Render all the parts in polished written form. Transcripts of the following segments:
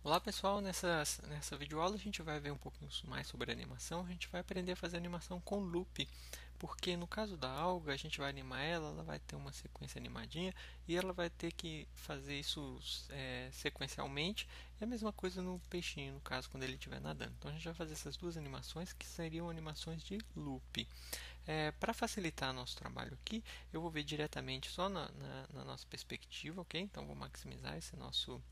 Olá pessoal, nessa videoaula a gente vai ver um pouquinho mais sobre animação. A gente vai aprender a fazer animação com loop, porque no caso da alga a gente vai animar ela vai ter uma sequência animadinha e ela vai ter que fazer isso sequencialmente. É a mesma coisa no peixinho, no caso, quando ele estiver nadando. Então a gente vai fazer essas duas animações que seriam animações de loop. Para facilitar nosso trabalho aqui, eu vou ver diretamente só na nossa perspectiva, ok? Então vou maximizar esse nosso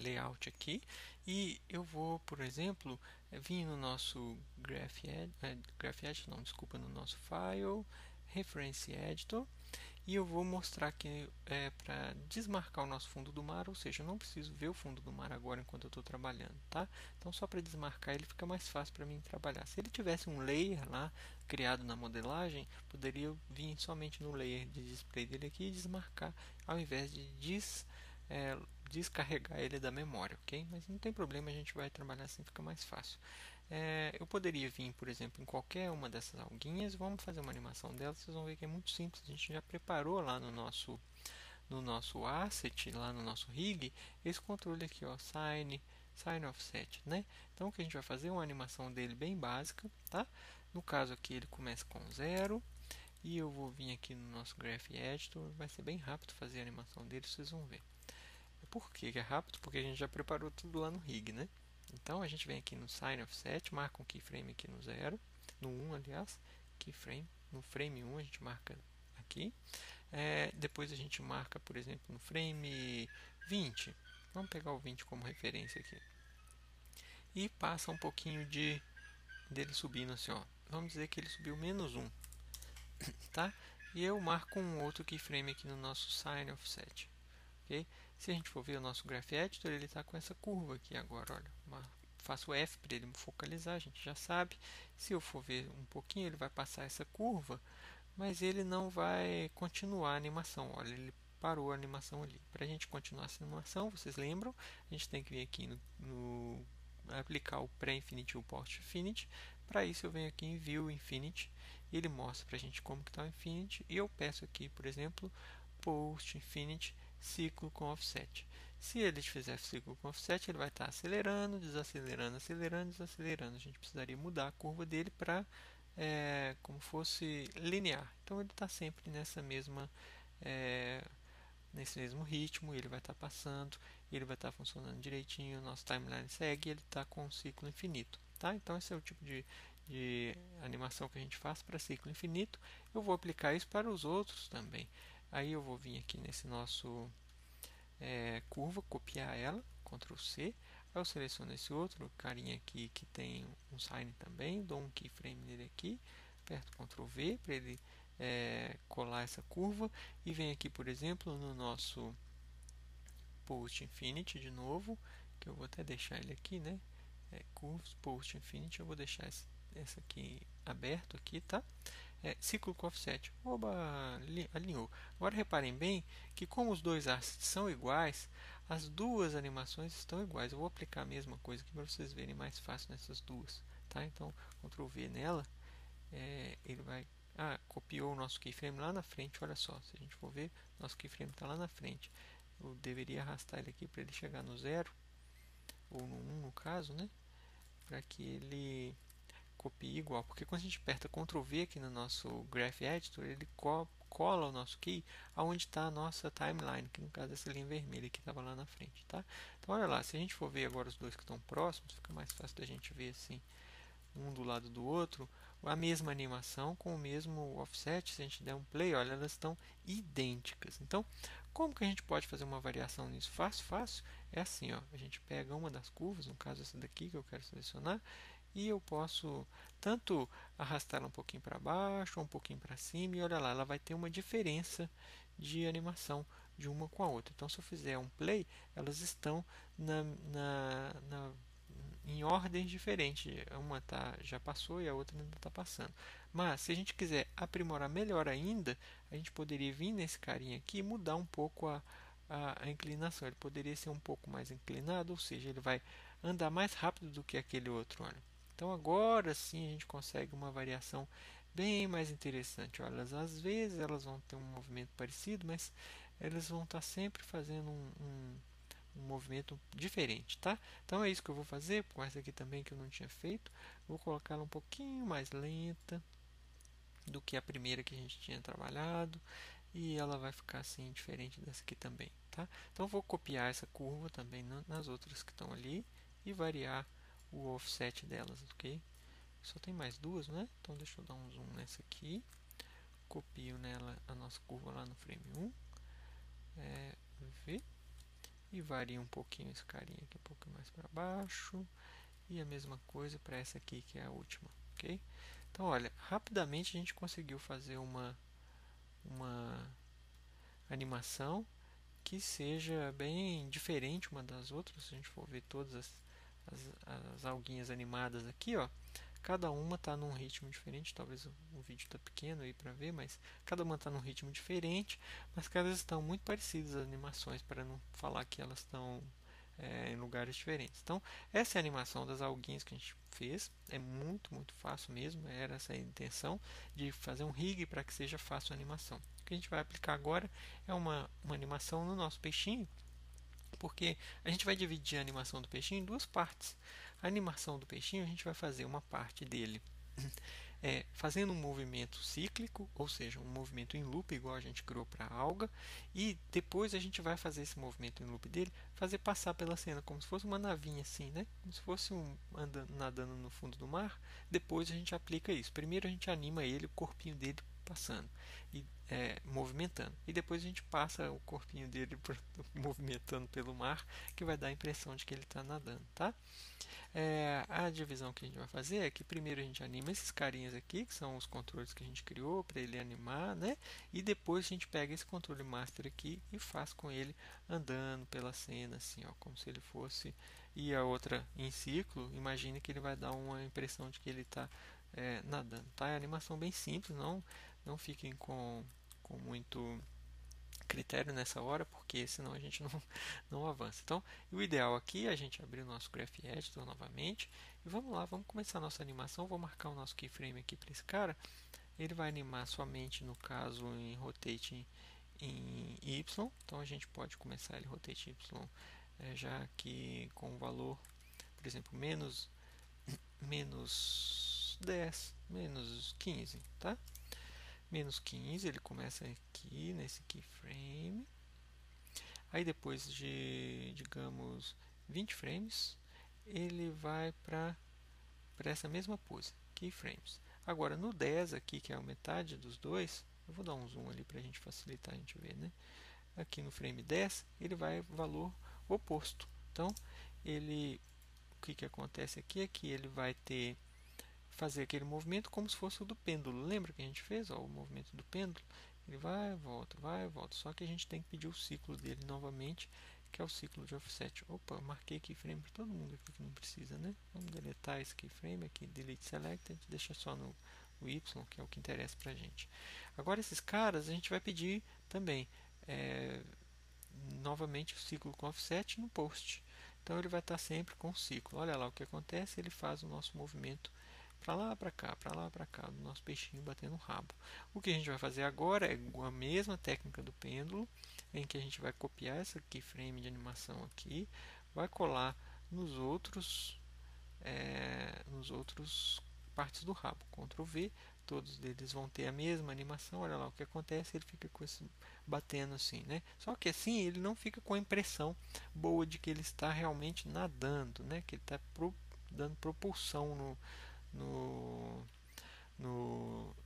layout aqui e eu vou, por exemplo, vir no nosso Graph Edit, não, desculpa, no nosso File, Reference Editor, e eu vou mostrar aqui para desmarcar o nosso fundo do mar, ou seja, eu não preciso ver o fundo do mar agora enquanto eu estou trabalhando, tá? Então só para desmarcar ele fica mais fácil para mim trabalhar. Se ele tivesse um layer lá criado na modelagem, poderia vir somente no layer de display dele aqui e desmarcar, ao invés de descarregar ele da memória, ok? Mas não tem problema, a gente vai trabalhar assim, fica mais fácil. Eu poderia vir, por exemplo, em qualquer uma dessas alguinhas, vamos fazer uma animação dela, vocês vão ver que é muito simples, a gente já preparou lá no nosso asset, lá no nosso rig, esse controle aqui, ó, Sign Offset, né? Então o que a gente vai fazer é uma animação dele bem básica, tá? No caso aqui ele começa com 0, e eu vou vir aqui no nosso Graph Editor, vai ser bem rápido fazer a animação dele, vocês vão ver. Por que é rápido? Porque a gente já preparou tudo lá no rig, né? Então a gente vem aqui no Sign Offset, marca um keyframe aqui no 0, no 1, aliás, keyframe, no frame 1 a gente marca aqui. Depois a gente marca, por exemplo, no frame 20. Vamos pegar o 20 como referência aqui. E passa um pouquinho dele subindo assim, ó. Vamos dizer que ele subiu menos 1, tá? E eu marco um outro keyframe aqui no nosso Sign Offset. Okay? Se a gente for ver o nosso Graph Editor, ele está com essa curva aqui agora. Olha, faço F para ele focalizar, a gente já sabe. Se eu for ver um pouquinho, ele vai passar essa curva, mas ele não vai continuar a animação. Olha, ele parou a animação ali. Para a gente continuar essa animação, vocês lembram? A gente tem que vir aqui no aplicar o pré-infinite e o post-infinite. Para isso eu venho aqui em View Infinite e ele mostra para a gente como está o Infinite. E eu peço aqui, por exemplo, Post-Infinite ciclo com offset. Se ele fizer ciclo com offset, ele vai estar acelerando, desacelerando, acelerando, desacelerando. A gente precisaria mudar a curva dele para como fosse linear. Então ele está sempre é, nesse mesmo ritmo, ele vai estar passando, ele vai estar funcionando direitinho, o nosso timeline segue, ele está com um ciclo infinito. Tá? Então esse é o tipo de animação que a gente faz para ciclo infinito. Eu vou aplicar isso para os outros também. Aí eu vou vir aqui nesse nosso curva, copiar ela, Ctrl C. Aí eu seleciono esse outro carinha aqui que tem um sign também, dou um keyframe nele aqui, aperto Ctrl V para ele colar essa curva e venho aqui, por exemplo, no nosso Post Infinity de novo, que eu vou até deixar ele aqui, né? Curves Post Infinity, eu vou deixar essa aqui aberto aqui, tá? Ciclo com offset. Oba, alinhou. Agora reparem bem que como os dois assets são iguais, as duas animações estão iguais. Eu vou aplicar a mesma coisa aqui para vocês verem mais fácil nessas duas. Tá? Então, Ctrl V nela, ele vai... copiou o nosso keyframe lá na frente, olha só. Se a gente for ver, nosso keyframe está lá na frente. Eu deveria arrastar ele aqui para ele chegar no 0, ou no 1 no caso, né? Para que ele copie igual, porque quando a gente aperta Ctrl V aqui no nosso Graph Editor, ele cola o nosso key aonde está a nossa timeline, que no caso é essa linha vermelha que estava lá na frente, tá? Então olha lá, se a gente for ver agora os dois que estão próximos, fica mais fácil da gente ver assim, um do lado do outro, a mesma animação com o mesmo offset. Se a gente der um play, olha, elas estão idênticas. Então, como que a gente pode fazer uma variação nisso? Fácil, fácil. É assim, ó, a gente pega uma das curvas, no caso essa daqui que eu quero selecionar, e eu posso tanto arrastá-la um pouquinho para baixo ou um pouquinho para cima, e olha lá, ela vai ter uma diferença de animação de uma com a outra. Então, se eu fizer um play, elas estão em ordens diferentes. Uma já passou e a outra ainda está passando. Mas se a gente quiser aprimorar melhor ainda, a gente poderia vir nesse carinha aqui e mudar um pouco a inclinação. Ele poderia ser um pouco mais inclinado, ou seja, ele vai andar mais rápido do que aquele outro. Olha. Então agora sim a gente consegue uma variação bem mais interessante. Olha, às vezes elas vão ter um movimento parecido, mas elas vão estar sempre fazendo um movimento diferente, tá? Então é isso que eu vou fazer com essa aqui também que eu não tinha feito. Vou colocar ela um pouquinho mais lenta do que a primeira que a gente tinha trabalhado e ela vai ficar assim diferente dessa aqui também, tá? Então vou copiar essa curva também nas outras que estão ali e variar o offset delas, ok? Só tem mais duas, né? Então deixa eu dar um zoom nessa aqui, copio nela a nossa curva lá no frame 1, V, e vario um pouquinho esse carinha aqui um pouco mais para baixo, e a mesma coisa para essa aqui que é a última, ok? Então olha, rapidamente a gente conseguiu fazer uma animação que seja bem diferente uma das outras. Se a gente for ver todas as alguinhas animadas aqui, ó, cada uma está num ritmo diferente. Talvez o vídeo está pequeno aí para ver, mas cada uma está num ritmo diferente, mas elas estão muito parecidas as animações, para não falar que elas estão em lugares diferentes. Então, essa é a animação das alguinhas que a gente fez. É muito fácil mesmo. Era essa a intenção de fazer um rig para que seja fácil a animação. O que a gente vai aplicar agora é uma animação no nosso peixinho, porque a gente vai dividir a animação do peixinho em duas partes. A animação do peixinho, a gente vai fazer uma parte dele fazendo um movimento cíclico, ou seja, um movimento em loop, igual a gente criou para a alga, e depois a gente vai fazer esse movimento em loop dele, fazer passar pela cena, como se fosse uma navinha assim, né? Como se fosse nadando no fundo do mar. Depois a gente aplica isso. Primeiro a gente anima ele, o corpinho dele passando e movimentando, e depois a gente passa o corpinho dele movimentando pelo mar, que vai dar a impressão de que ele está nadando, tá? A divisão que a gente vai fazer é que primeiro a gente anima esses carinhas aqui, que são os controles que a gente criou para ele animar, né? E depois a gente pega esse controle master aqui e faz com ele andando pela cena, assim, ó, como se ele fosse. E a outra em ciclo, imagine que ele vai dar uma impressão de que ele está nadando, tá? É uma animação bem simples, não fiquem com muito critério nessa hora, porque senão a gente não avança. Então, o ideal aqui é a gente abrir o nosso Graph Editor novamente e vamos lá, vamos começar a nossa animação. Vou marcar o nosso keyframe aqui para esse cara. Ele vai animar somente, no caso, em Rotate em Y. Então, a gente pode começar ele Rotate Y já aqui com o valor, por exemplo, menos 10, menos 15, tá? Menos 15, ele começa aqui nesse keyframe. Aí depois de, digamos, 20 frames, ele vai para essa mesma pose, keyframes. Agora no 10 aqui, que é a metade dos dois, eu vou dar um zoom ali para a gente facilitar a gente ver, né? Aqui no frame 10, ele vai valor oposto. Então, o que acontece aqui é que ele vai fazer aquele movimento como se fosse o do pêndulo. Lembra que a gente fez o movimento do pêndulo? Ele vai, volta, vai, volta. Só que a gente tem que pedir o ciclo dele novamente, que é o ciclo de offset. Opa, marquei keyframe para todo mundo aqui que não precisa, né? Vamos deletar esse keyframe aqui, delete selected, deixa só no Y, que é o que interessa para a gente. Agora esses caras a gente vai pedir também novamente o ciclo com offset no post. Então ele vai estar sempre com o ciclo. Olha lá o que acontece, ele faz o nosso movimento para lá, para cá, do nosso peixinho batendo o rabo. O que a gente vai fazer agora é a mesma técnica do pêndulo, em que a gente vai copiar essa keyframe de animação aqui, vai colar nos outros partes do rabo. Ctrl V, todos eles vão ter a mesma animação. Olha lá o que acontece, ele fica com esse batendo assim, né? Só que assim ele não fica com a impressão boa de que ele está realmente nadando, né? Que ele está dando propulsão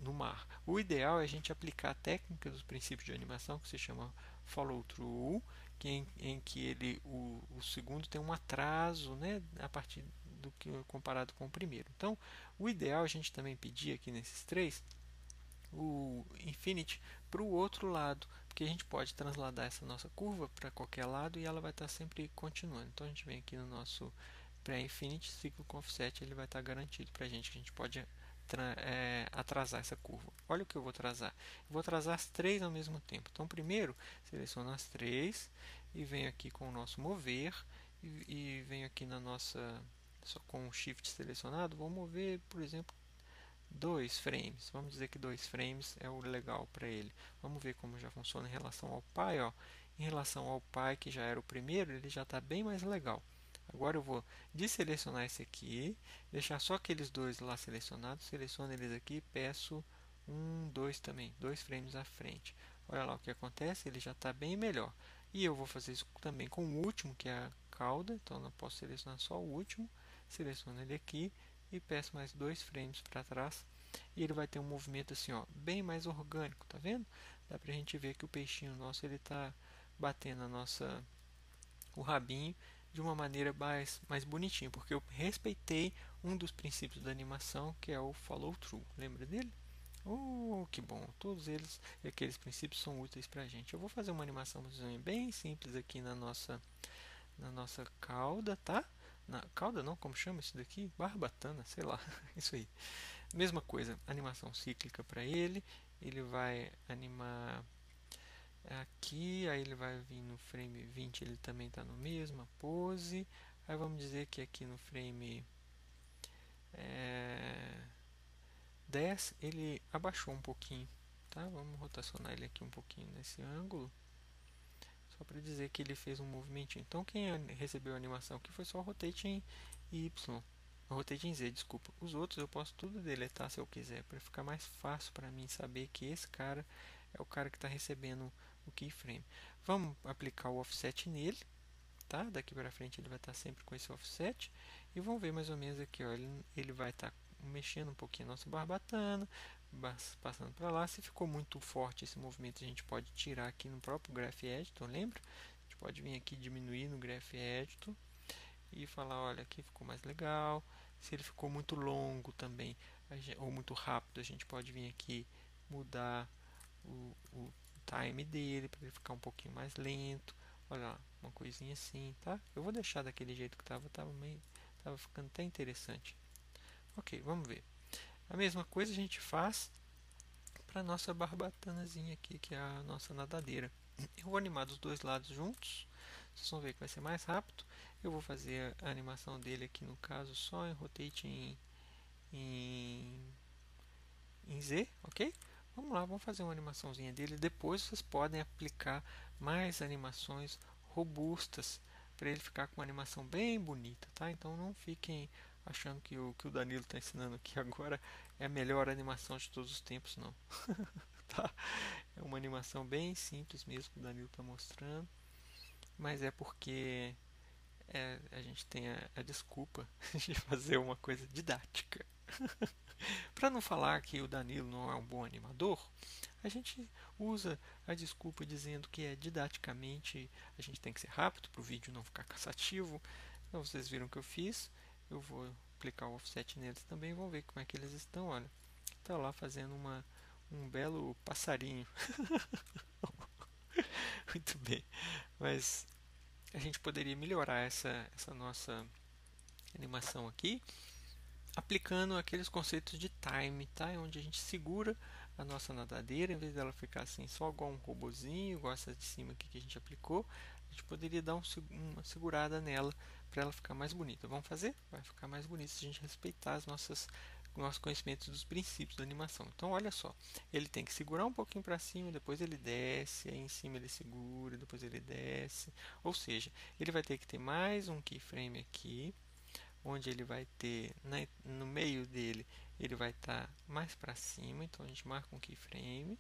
no mar. O ideal é a gente aplicar a técnica dos princípios de animação que se chama follow through, em que o segundo tem um atraso, né, a partir do que comparado com o primeiro. Então, o ideal é a gente também pedir aqui nesses três o infinity para o outro lado, porque a gente pode transladar essa nossa curva para qualquer lado e ela vai estar sempre continuando. Então, a gente vem aqui no nosso pré-infinity, ciclo com offset, ele vai estar garantido para a gente, que a gente pode atrasar essa curva. Olha o que eu vou atrasar. Eu vou atrasar as três ao mesmo tempo. Então, primeiro, seleciono as três e venho aqui com o nosso mover e venho aqui na nossa, só com o shift selecionado, vou mover, por exemplo, 2 frames. Vamos dizer que 2 frames é o legal para ele. Vamos ver como já funciona em relação ao pai. Ó. em relação ao pai, que já era o primeiro, ele já está bem mais legal. Agora eu vou desselecionar esse aqui, deixar só aqueles dois lá selecionados, seleciono eles aqui e peço dois também, dois frames à frente. Olha lá o que acontece, ele já está bem melhor. E eu vou fazer isso também com o último, que é a cauda, então eu posso selecionar só o último, seleciono ele aqui e peço mais dois frames para trás. E ele vai ter um movimento assim, ó, bem mais orgânico, tá vendo? Dá pra gente ver que o peixinho nosso ele tá batendo o rabinho de uma maneira mais bonitinha, porque eu respeitei um dos princípios da animação, que é o follow through. Lembra dele? Oh, que bom! Todos eles, aqueles princípios são úteis para a gente. Eu vou fazer uma animação bem simples aqui na nossa cauda, tá? Na cauda não, como chama isso daqui? Barbatana, sei lá. Isso aí. Mesma coisa, animação cíclica para ele. Ele vai animar aqui, aí ele vai vir no frame 20, ele também está na mesma pose. Aí vamos dizer que aqui no frame 10 ele abaixou um pouquinho, tá? Vamos rotacionar ele aqui um pouquinho nesse ângulo, só para dizer que ele fez um movimentinho. Então quem recebeu a animação aqui foi só o Rotate em Y, o Rotate em Z, desculpa. Os outros eu posso tudo deletar se eu quiser, para ficar mais fácil para mim saber que esse cara é o cara que está recebendo o keyframe. Vamos aplicar o offset nele, tá? Daqui para frente ele vai estar sempre com esse offset. E vamos ver mais ou menos aqui, ó, ele vai estar mexendo um pouquinho a nossa barbatana, passando para lá. Se ficou muito forte esse movimento, a gente pode tirar aqui no próprio Graph Editor, lembra? A gente pode vir aqui diminuir no Graph Editor e falar, olha, aqui ficou mais legal. Se ele ficou muito longo também, ou muito rápido, a gente pode vir aqui mudar o time dele para ele ficar um pouquinho mais lento. Olha lá, uma coisinha assim, tá? Eu vou deixar daquele jeito que tava ficando até interessante. Ok, vamos ver. A mesma coisa a gente faz para a nossa barbatanazinha aqui, que é a nossa nadadeira. Eu vou animar dos dois lados juntos. Vocês vão ver que vai ser mais rápido. Eu vou fazer a animação dele aqui, no caso, só em Rotate em Z, ok? Vamos lá, vamos fazer uma animaçãozinha dele. Depois vocês podem aplicar mais animações robustas para ele ficar com uma animação bem bonita, tá? Então não fiquem achando que o Danilo está ensinando aqui agora é a melhor animação de todos os tempos, não. Tá? É uma animação bem simples mesmo que o Danilo está mostrando, mas é porque a gente tem a desculpa de fazer uma coisa didática. Para não falar que o Danilo não é um bom animador, a gente usa a desculpa dizendo que didaticamente a gente tem que ser rápido para o vídeo não ficar cansativo. Então vocês viram o que eu fiz. Eu vou aplicar o offset neles também. Vamos ver como é que eles estão. Olha, está lá fazendo um belo passarinho. Muito bem. Mas a gente poderia melhorar essa nossa animação aqui aplicando aqueles conceitos de time, tá? Onde a gente segura a nossa nadadeira, em vez dela ficar assim só igual um robozinho, igual essa de cima aqui que a gente aplicou, a gente poderia dar uma segurada nela para ela ficar mais bonita. Vamos fazer? Vai ficar mais bonito se a gente respeitar nossos conhecimentos dos princípios da animação. Então, olha só, ele tem que segurar um pouquinho para cima, depois ele desce, aí em cima ele segura, depois ele desce. Ou seja, ele vai ter que ter mais um keyframe aqui, onde ele vai ter no meio dele ele vai estar mais para cima, então a gente marca um keyframe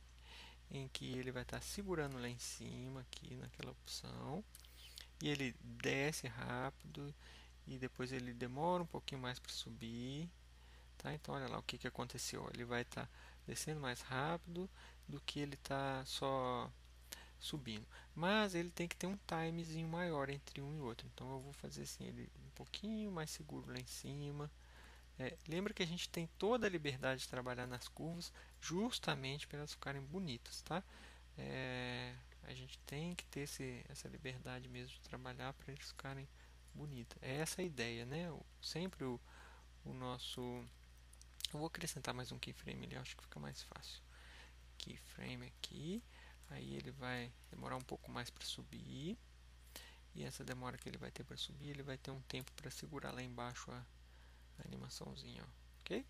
em que ele vai estar segurando lá em cima aqui naquela opção e ele desce rápido e depois ele demora um pouquinho mais para subir, tá? Então olha lá o que aconteceu, ele vai estar descendo mais rápido do que ele está só subindo, mas ele tem que ter um timezinho maior entre um e outro. Então eu vou fazer assim, ele um pouquinho mais seguro lá em cima. Lembra que a gente tem toda a liberdade de trabalhar nas curvas justamente para elas ficarem bonitas, tá? A gente tem que ter essa liberdade mesmo de trabalhar para eles ficarem bonitas. É essa a ideia, né? Sempre o nosso... Eu vou acrescentar mais um keyframe ali, acho que fica mais fácil. Keyframe aqui. Aí ele vai demorar um pouco mais para subir. E essa demora que ele vai ter para subir, ele vai ter um tempo para segurar lá embaixo a animaçãozinha, ó, ok?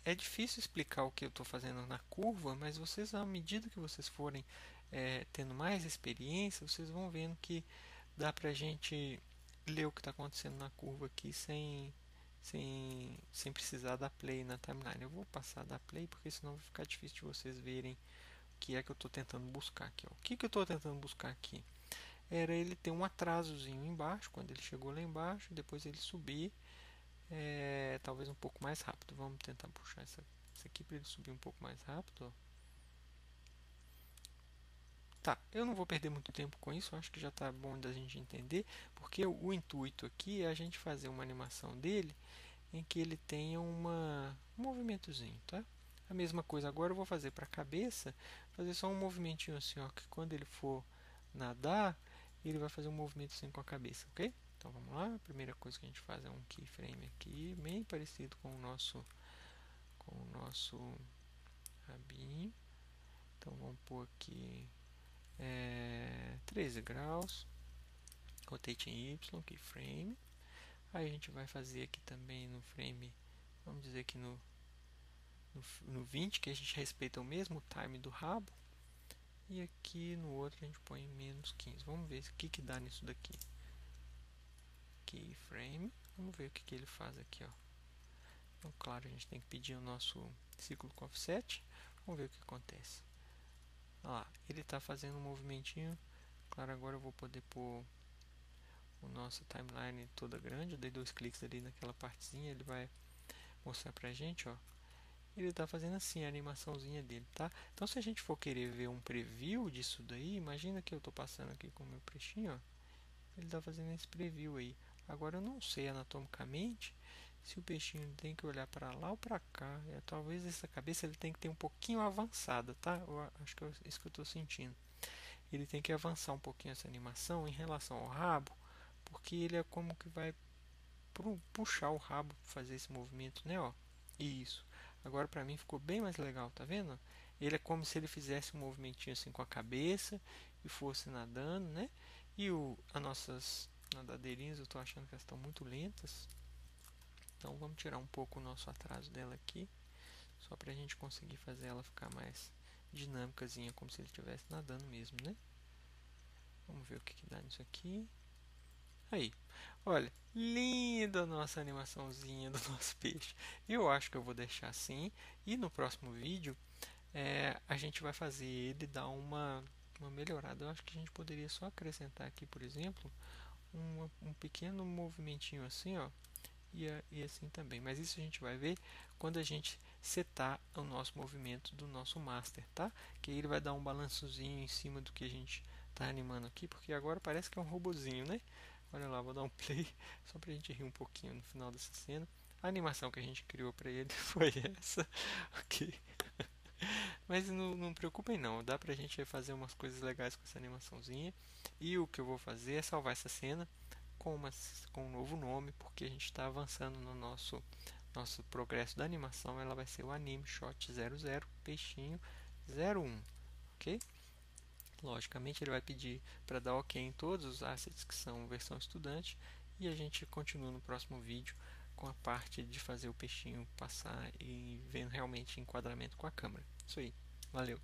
É difícil explicar o que eu estou fazendo na curva, mas vocês, à medida que vocês forem tendo mais experiência, vocês vão vendo que dá pra gente ler o que está acontecendo na curva aqui sem precisar dar play na timeline. Eu vou passar a dar play porque senão vai ficar difícil de vocês verem o que é que eu estou tentando buscar aqui. Ó. O que eu estou tentando buscar aqui? Era ele ter um atrasozinho embaixo, quando ele chegou lá embaixo, depois ele subir, talvez um pouco mais rápido. Vamos tentar puxar essa aqui para ele subir um pouco mais rápido. Ó. Tá, eu não vou perder muito tempo com isso, acho que já está bom da gente entender, porque o intuito aqui é a gente fazer uma animação dele em que ele tenha um movimentozinho, tá? A mesma coisa agora eu vou fazer para a cabeça, fazer só um movimentinho assim, ó, que quando ele for nadar, ele vai fazer um movimento assim com a cabeça, ok? Então vamos lá, a primeira coisa que a gente faz é um keyframe aqui, bem parecido com o nosso rabinho. Então vamos pôr aqui 13 graus, rotate em Y, keyframe. Aí a gente vai fazer aqui também no frame, vamos dizer que no 20, que a gente respeita o mesmo time do rabo. E aqui no outro a gente põe menos 15. Vamos ver o que dá nisso daqui. Keyframe. Vamos ver o que ele faz aqui. Ó. Então, claro, a gente tem que pedir o nosso ciclo com offset. Vamos ver o que acontece. Olha lá, ele está fazendo um movimentinho. Claro, agora eu vou poder pôr o nosso timeline toda grande. Eu dei 2 cliques ali naquela partezinha. Ele vai mostrar pra gente, ó. Ele está fazendo assim a animaçãozinha dele, tá? Então, se a gente for querer ver um preview disso daí, imagina que eu estou passando aqui com o meu peixinho, ó. Ele está fazendo esse preview aí. Agora, eu não sei anatomicamente se o peixinho tem que olhar para lá ou para cá. Talvez essa cabeça ele tem que ter um pouquinho avançada, tá? Eu acho que é isso que eu estou sentindo. Ele tem que avançar um pouquinho essa animação em relação ao rabo, porque ele é como que vai puxar o rabo para fazer esse movimento, né? Ó. Isso. Agora para mim ficou bem mais legal, tá vendo? Ele é como se ele fizesse um movimentinho assim com a cabeça e fosse nadando, né? E as nossas nadadeirinhas eu estou achando que elas estão muito lentas. Então vamos tirar um pouco o nosso atraso dela aqui, só para a gente conseguir fazer ela ficar mais dinâmicazinha, como se ele estivesse nadando mesmo, né? Vamos ver o que dá nisso aqui. Aí, olha, linda a nossa animaçãozinha do nosso peixe. Eu acho que eu vou deixar assim. E no próximo vídeo a gente vai fazer ele dar uma melhorada. Eu acho que a gente poderia só acrescentar aqui, por exemplo, um pequeno movimentinho assim, ó. E assim também. Mas isso a gente vai ver quando a gente setar o nosso movimento do nosso master, tá? Que aí ele vai dar um balançozinho em cima do que a gente está animando aqui, porque agora parece que é um robozinho, né? Olha lá, vou dar um play só pra gente rir um pouquinho no final dessa cena. A animação que a gente criou para ele foi essa, ok? Mas não preocupem não, dá pra gente fazer umas coisas legais com essa animaçãozinha. E o que eu vou fazer é salvar essa cena com um novo nome, porque a gente está avançando no nosso progresso da animação. Ela vai ser o Anime Shot 00 Peixinho 01, ok? Logicamente ele vai pedir para dar ok em todos os assets que são versão estudante e a gente continua no próximo vídeo com a parte de fazer o peixinho passar e vendo realmente enquadramento com a câmera. Isso aí, valeu!